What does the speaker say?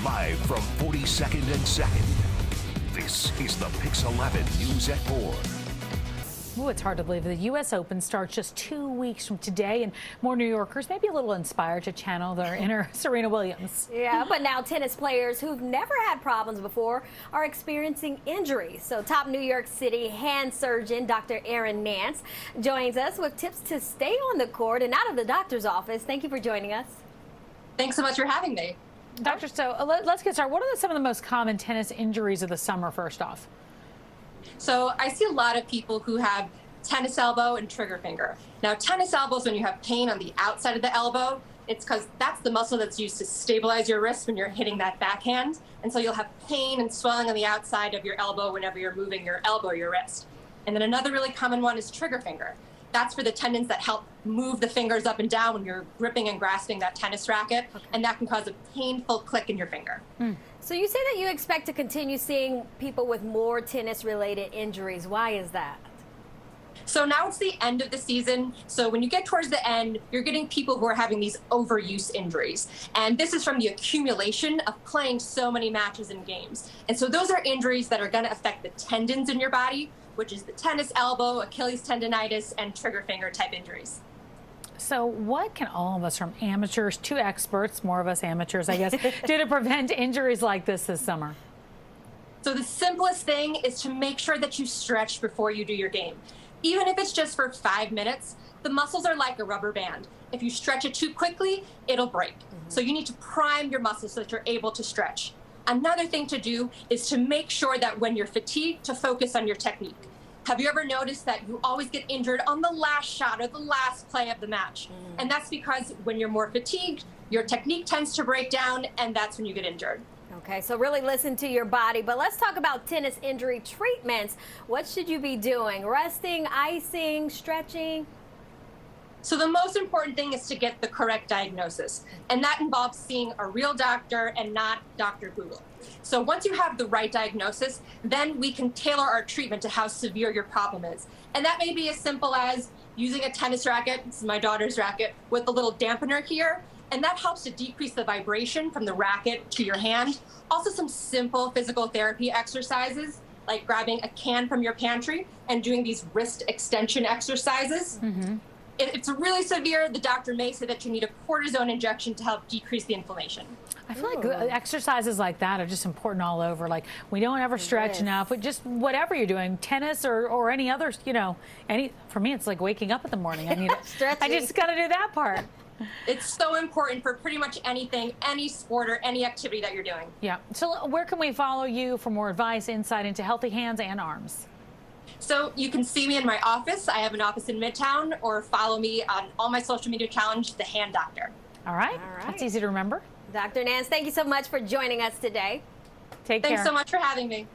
Live from 42nd and 2nd, this is the PIX 11 News at 4. Ooh, it's hard to believe the U.S. Open starts just 2 weeks from today, and more New Yorkers may be a little inspired to channel their inner Serena Williams. Yeah, but now tennis players who've never had problems before are experiencing injuries. So top New York City hand surgeon Dr. Erin Nance joins us with tips to stay on the court and out of the doctor's office. Thank you for joining us. Thanks so much for having me. Doctor, so let's get started. What are some of the most common tennis injuries of the summer, first off? So I see a lot of people who have tennis elbow and trigger finger. Now, tennis elbow is when you have pain on the outside of the elbow. It's because that's the muscle that's used to stabilize your wrist when you're hitting that backhand. And so you'll have pain and swelling on the outside of your elbow whenever you're moving your elbow or your wrist. And then another really common one is trigger finger. That's for the tendons that help move the fingers up and down when you're gripping and grasping that tennis racket. Okay. And that can cause a painful click in your finger. So you say that you expect to continue seeing people with more tennis-related injuries. Why is that? So now it's the end of the season. So when you get towards the end, you're getting people who are having these overuse injuries. And this is from the accumulation of playing so many matches and games. And so those are injuries that are going to affect the tendons in your body, which is the tennis elbow, Achilles tendonitis, and trigger finger type injuries. So what can all of us, from amateurs to experts, more of us amateurs, I guess, do to prevent injuries like this summer? So the simplest thing is to make sure that you stretch before you do your game. Even if it's just for 5 minutes, the muscles are like a rubber band. If you stretch it too quickly, it'll break. So you need to prime your muscles so that you're able to stretch. Another thing to do is to make sure that when you're fatigued, to focus on your technique. Have you ever noticed that you always get injured on the last shot or the last play of the match? And that's because when you're more fatigued, your technique tends to break down, and that's when you get injured. Okay, so really listen to your body. But let's talk about tennis injury treatments. What should you be doing? Resting, icing, stretching? So the most important thing is to get the correct diagnosis, and that involves seeing a real doctor and not Dr. Google. So once you have the right diagnosis, then we can tailor our treatment to how severe your problem is. And that may be as simple as using a tennis racket, this is my daughter's racket, with a little dampener here, and that helps to decrease the vibration from the racket to your hand. Also some simple physical therapy exercises, like grabbing a can from your pantry and doing these wrist extension exercises. If it's really severe, the doctor may say that you need a cortisone injection to help decrease the inflammation. I feel like exercises like that are just important all over. Like, we don't ever stretch enough. But just whatever you're doing, tennis or any other, for me, it's like waking up in the morning. I need I just got to do that part. It's so important for pretty much anything, any sport or any activity that you're doing. Yeah. So where can we follow you for more advice, insight into healthy hands and arms? So you can see me in my office. I have an office in Midtown, or follow me on all my social media challenge, The Hand Doctor. All right. That's easy to remember. Dr. Nance, thank you so much for joining us today. Take care. Thanks so much for having me.